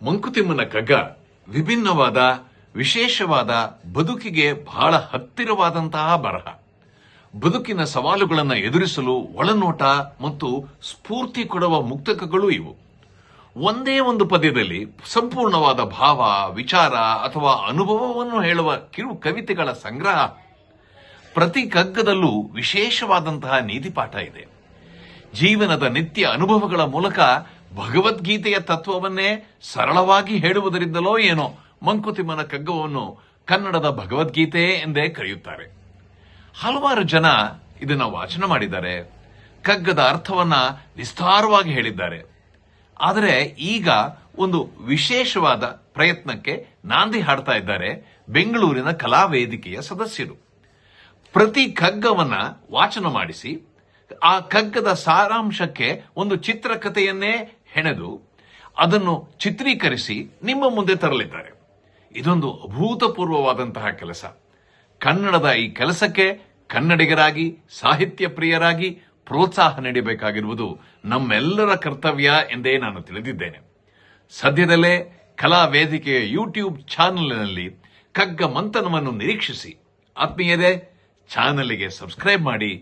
ಮಂಕುತಿಮ್ಮನ ಕಗ್ಗ ವಿಭಿನ್ನವಾದ ವಿಶೇಷವಾದ ಬದುಕಿಗೆ ಬಹಳ ಹತ್ತಿರವಾದಂತಹ ಬರಹ. ಬದುಕಿನ ಸವಾಲುಗಳನ್ನು ಎದುರಿಸಲು ಒಳನೋಟ ಮತ್ತು ಸ್ಫೂರ್ತಿ ಕೊಡುವ ಮುಕ್ತಕಗಳು ಇವು. ಒಂದೇ ಒಂದು ಪದ್ಯದಲ್ಲಿ ಸಂಪೂರ್ಣವಾದ ಭಾವ, ವಿಚಾರ ಅಥವಾ ಅನುಭವವನ್ನು ಹೇಳುವ ಕಿರು ಕವಿತೆಗಳ ಸಂಗ್ರಹ. ಪ್ರತಿ ಕಗ್ಗದಲ್ಲೂ ವಿಶೇಷವಾದಂತಹ ನೀತಿಪಾಠ ಇದೆ. ಜೀವನದ ನಿತ್ಯ ಅನುಭವಗಳ ಮೂಲಕ ಭಗವದ್ಗೀತೆಯ ತತ್ವವನ್ನೇ ಸರಳವಾಗಿ ಹೇಳುವುದರಿಂದಲೋ ಏನೋ ಮಂಕುತಿಮ್ಮನ ಕಗ್ಗವನ್ನು ಕನ್ನಡದ ಭಗವದ್ಗೀತೆ ಎಂದೇ ಕರೆಯುತ್ತಾರೆ. ಹಲವಾರು ಜನ ಇದನ್ನ ವಾಚನ ಮಾಡಿದ್ದಾರೆ, ಕಗ್ಗದ ಅರ್ಥವನ್ನ ವಿಸ್ತಾರವಾಗಿ ಹೇಳಿದ್ದಾರೆ. ಆದರೆ ಈಗ ಒಂದು ವಿಶೇಷವಾದ ಪ್ರಯತ್ನಕ್ಕೆ ನಾಂದಿ ಹಾಡ್ತಾ ಇದ್ದಾರೆ ಬೆಂಗಳೂರಿನ ಕಲಾ ವೇದಿಕೆಯ ಸದಸ್ಯರು. ಪ್ರತಿ ಕಗ್ಗವನ್ನ ವಾಚನ ಮಾಡಿಸಿ ಆ ಕಗ್ಗದ ಸಾರಾಂಶಕ್ಕೆ ಒಂದು ಚಿತ್ರಕಥೆಯನ್ನೇ ಹೆಣೆದು ಅದನ್ನು ಚಿತ್ರೀಕರಿಸಿ ನಿಮ್ಮ ಮುಂದೆ ತರಲಿದ್ದಾರೆ. ಇದೊಂದು ಅಭೂತಪೂರ್ವವಾದಂತಹ ಕೆಲಸ. ಕನ್ನಡದ ಈ ಕೆಲಸಕ್ಕೆ ಕನ್ನಡಿಗರಾಗಿ, ಸಾಹಿತ್ಯ ಪ್ರಿಯರಾಗಿ ಪ್ರೋತ್ಸಾಹ ನೀಡಬೇಕಾಗಿರುವುದು ನಮ್ಮೆಲ್ಲರ ಕರ್ತವ್ಯ ಎಂದೇ ನಾನು ತಿಳಿದಿದ್ದೇನೆ. ಸದ್ಯದಲ್ಲೇ ಕಲಾ ವೇದಿಕೆಯ ಯೂಟ್ಯೂಬ್ ಚಾನೆಲ್ನಲ್ಲಿ ಕಗ್ಗ ಮಂಥನವನ್ನು ನಿರೀಕ್ಷಿಸಿ. ಆತ್ಮೀಯರೇ, ಚಾನೆಲ್ಗೆ ಸಬ್ಸ್ಕ್ರೈಬ್ ಮಾಡಿ,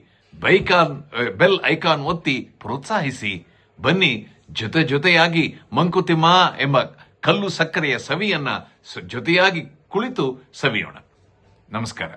ಬೆಲ್ ಐಕಾನ್ ಒತ್ತಿ ಪ್ರೋತ್ಸಾಹಿಸಿ. ಬನ್ನಿ, ಜೊತೆಯಾಗಿ ಮಂಕುತಿಮ್ಮ ಎಂಬ ಕಲ್ಲು ಸಕ್ಕರೆಯ ಸವಿಯನ್ನ ಜೊತೆಯಾಗಿ ಕುಳಿತು ಸವಿಯೋಣ. ನಮಸ್ಕಾರ.